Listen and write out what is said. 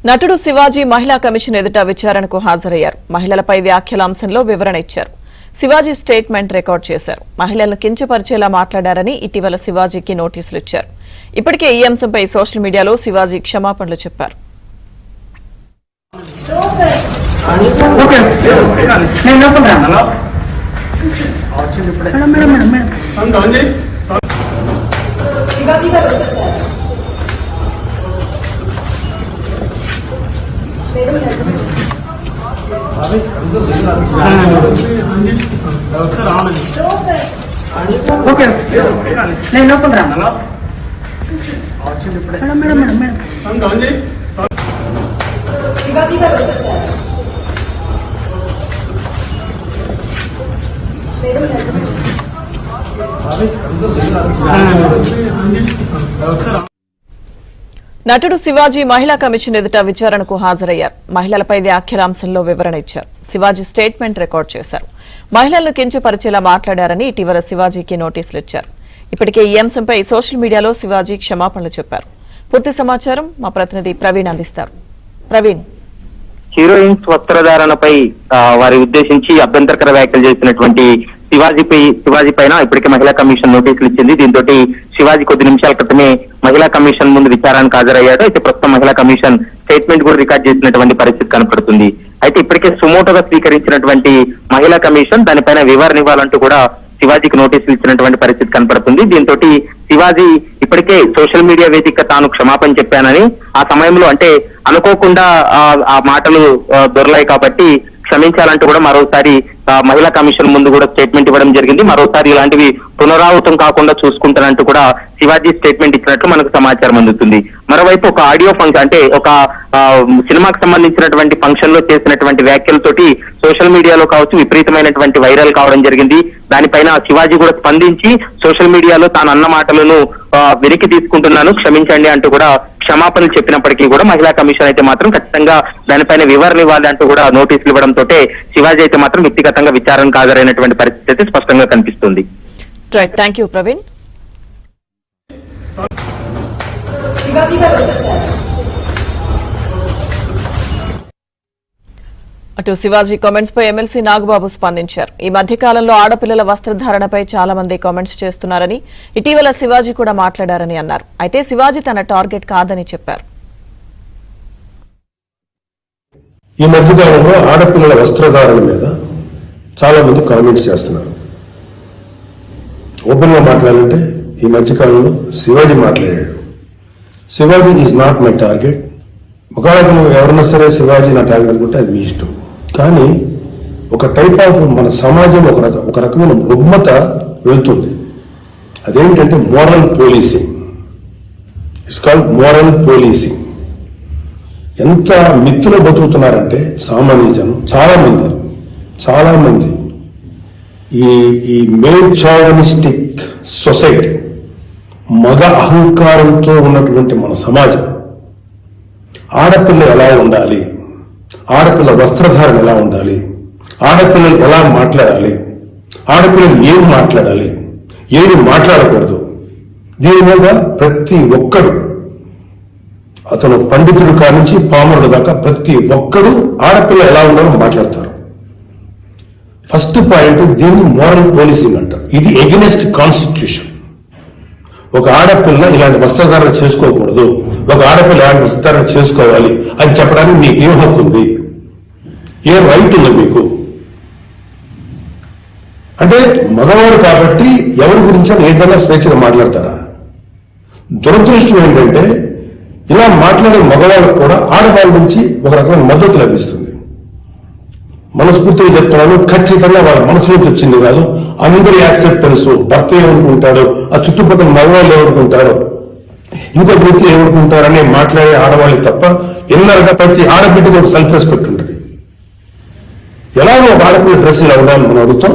నటుడు శివాజీ మహిళా కమిషన్ ఎదుట విచారణకు హాజరయ్యారు. మహిళలపై వ్యాఖ్యల అంశంలో వివరణ ఇచ్చారు. శివాజీ స్టేట్మెంట్ రికార్డ్ చేశారు. మహిళలను కించపరిచేలా మాట్లాడారని ఇటీవల శివాజీకి నోటీసులు ఇచ్చారు. ఇప్పటికే ఈ అంశంపై సోషల్ మీడియాలో శివాజీ క్షమాపణలు చెప్పారు. నటుడు శివాజీ మహిళా కమిషన్ ఎదుట విచారణకు హాజరయ్యారు. మహిళలపై వ్యాఖ్యల అంశంలో వివరణ ఇచ్చారు. శివాజీ స్టేట్మెంట్ రికార్డ్ చేశారు. మహిళలను కించపరిచేలా మాట్లాడారని ఇటీవల శివాజీకి నోటీసులు ఇచ్చారు. ఇప్పటికే ఈ అంశంపై సోషల్ మీడియాలో శివాజీ క్షమాపణలు చెప్పారు. పూర్తి సమాచారం మా ప్రతినిధి ప్రవీణ్ అందిస్తారు. ప్రవీణ్, హీరోయిన్స్ వస్త్రధారణపై వారి ఉద్దేశించి అభ్యంతరకర వ్యాఖ్యలు చేసినటువంటి శివాజీ పైన ఇప్పటికే మహిళా కమిషన్ నోటీసులు ఇచ్చింది. దీంతో శివాజీ కొద్ది నిమిషాల క్రితమే మహిళా కమిషన్ ముందు విచారానికి హాజరయ్యాడు. అయితే ప్రస్తుతం మహిళా కమిషన్ స్టేట్మెంట్ కూడా రికార్డ్ చేసినటువంటి పరిస్థితి కనపడుతుంది. అయితే ఇప్పటికే సుమోటోగా స్వీకరించినటువంటి మహిళా కమిషన్ దానిపైన వివరణ ఇవ్వాలంటూ కూడా శివాజీకి నోటీసులు ఇచ్చినటువంటి పరిస్థితి కనపడుతుంది. దీంతో శివాజీ ఇప్పటికే సోషల్ మీడియా వేదిక తాను క్షమాపణ చెప్పానని, ఆ సమయంలో అంటే అనుకోకుండా ఆ మాటలు దొరలాయి కాబట్టి క్షమించాలంటూ కూడా మరోసారి మహిళా కమిషన్ ముందు కూడా స్టేట్మెంట్ ఇవ్వడం జరిగింది. మరోసారి ఇలాంటివి పునరావృతం కాకుండా చూసుకుంటానంటూ కూడా శివాజీ స్టేట్మెంట్ ఇచ్చినట్లు మనకు సమాచారం అందుతుంది. మరోవైపు ఒక ఆడియో ఫంక్షన్ అంటే ఒక సినిమాకు సంబంధించినటువంటి ఫంక్షన్ లో చేసినటువంటి వ్యాఖ్యలతోటి సోషల్ మీడియాలో కావచ్చు విపరీతమైనటువంటి వైరల్ కావడం జరిగింది. దానిపైన శివాజీ కూడా స్పందించి సోషల్ మీడియాలో తాను అన్న మాటలను వెనక్కి తీసుకుంటున్నాను, క్షమించండి అంటూ కూడా క్షమాపణలు చెప్పినప్పటికీ కూడా మహిళా కమిషన్ అయితే మాత్రం ఖచ్చితంగా దానిపైన వివరణ ఇవ్వాలి అంటూ కూడా నోటీసులు ఇవ్వడంతో శివాజీ అయితే మాత్రం వ్యక్తిగతంగా విచారణకు హాజరైనటువంటి పరిస్థితి అయితే స్పష్టంగా కనిపిస్తుంది. Thank you Praveen. అటు శివాజీ కామెంట్స్ పై ఎమ్మెల్సీ నాగబాబు స్పందించారు. ఈ మధ్య కాలంలో ఆడపిల్లల వస్త్రధారణపై చాలా మంది కామెంట్స్ చేస్తున్నారని, ఇటీవల శివాజీ కూడా మాట్లాడారని అన్నారు. అయితే శివాజీ తన టార్గెట్ కాదని చెప్పారు. ఈ మధ్యకాలంలో ఆడపిల్లల వస్త్రధారణ మీద చాలా మంది కామెంట్స్ చేస్తున్నారు. ఓపెన్ గా మాట్లాడాలంటే ఈ మధ్యకాలంలో శివాజీ మాట్లాడాడు. Shivaji is not my target. ఒకవేళ ఎవరన్నా సరే శివాజీ నా టార్గెట్ అనుకుంటే అది మీ ఇష్టం. కానీ ఒక టైప్ ఆఫ్ మన సమాజం ఒక రకమైన రుగ్మత వెళ్తుంది. అదేంటంటే moral policing. It's called moral policing. ఎంత మిత్తులో బతుకుతున్నారంటే సామాన్య జనం చాలా మంది ఈ మేల్ చావనిస్టిక్ సొసైటీ, మగ అహంకారంతో ఉన్నటువంటి మన సమాజం, ఆడపిల్ల ఎలా ఉండాలి, ఆడపిల్ల వస్త్రధారణ ఎలా ఉండాలి, ఆడపిల్లలు ఎలా మాట్లాడాలి, ఆడపిల్లలు ఏం మాట్లాడాలి, ఏమి మాట్లాడకూడదు, దీని మీద ప్రతి ఒక్కడు, అతను పండితుడు కానించి పామరుడు దాకా ప్రతి ఒక్కడు ఆడపిల్ల ఎలా ఉండాలో మాట్లాడతారు. ఫస్ట్ పాయింట్, దీన్ని మోరల్ పోలీసింగ్ అంటారు. ఇది ఎగెనిస్ట్ కాన్స్టిట్యూషన్. ఒక ఆడపిల్ల ఇలాంటి వస్త్రధారణ చేసుకోకూడదు, ఒక ఆడపిల్ల ఇలాంటి వస్త్రధారణ చేసుకోవాలి అని చెప్పడానికి మీకు ఏం హక్కు ఉంది, ఏ రైట్ ఉంది మీకు? అంటే మగవాడు కాబట్టి ఎవరి గురించి ఏదైనా స్వేచ్ఛగా మాట్లాడతారా? దురదృష్టం ఏంటంటే ఇలా మాట్లాడే మగవాళ్ళకు కూడా ఆడవాళ్ళ నుంచి ఒక రకమైన మద్దతు లభిస్తుంది. మనస్ఫూర్తిగా చెప్తున్నాను, ఖచ్చితంగా వాళ్ళ మనసు నుంచి వచ్చింది కాదు. అందరి యాక్సెప్టెన్స్, భర్త ఏమనుకుంటాడు, ఆ చుట్టుపక్కల మగవాళ్ళు ఏమనుకుంటారు, ఇంకొక వ్యక్తులు ఏమనుకుంటారు అనే మాట్లాడే ఆడవాళ్ళు తప్ప ఎన్నరగా ప్రతి ఆడబిడ్డకి ఒక సెల్ఫ్ రెస్పెక్ట్ ఉంటుంది. ఎలాగో ఒక ఆడపిల్ల డ్రెస్ ఇలా ఉండాలని మనం అడుగుతాం.